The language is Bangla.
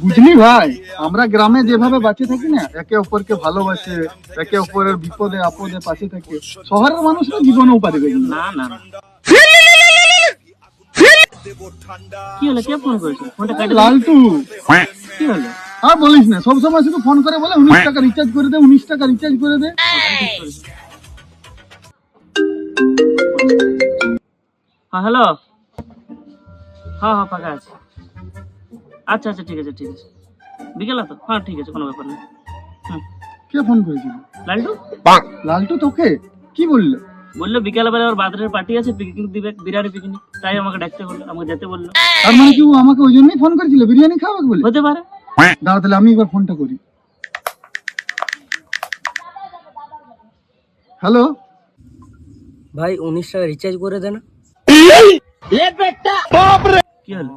বুঝলি ভাই, আমরা গ্রামে যেভাবে বাঁচে থাকি না, একে অপরকে ভালোবাসে, একে অপরের বিপদে আপদে পাশে থাকে, শহরের মানুষরা জীবনেও পারবে না। না না না। কি হলো, কে ফোন করেছে? ফোনটা কাটে দিলি। লালটু, কি হলো? আর বলিস না, সবসময় শুধু ফোন করে বলে 19 টাকা রিচার্জ করে দে, 19 টাকা রিচার্জ করে দে। হ্যাঁ হ্যালো, হ্যাঁ হ্যাঁ ফাঁকা আছে। আচ্ছা আচ্ছা ঠিক আছে ঠিক আছে, বিকেলে তো? হ্যাঁ ঠিক আছে, কোনো ব্যাপার নেই। হুম। কে ফোন করেছিল? লালটু লালটু তোকে কি বললো? বললো বিকেলবেলা ওর বার্থডে পার্টি আছে, পিকনিক দিবে, বিরিয়ানি পিকনিক, তাই আমাকে ডাকতে বললো, আমাকে যেতে বললো। তার মানে কি ও আমাকে ওই জন্যই ফোন করেছিল, বিরিয়ানি খাওয়াবে বলে? হতে পারে। দাঁড়া, তাহলে আমি এবার ফোনটা করি। হ্যালো, ভাই 19 টাকা রিচার্জ করে দেন। কি হলো?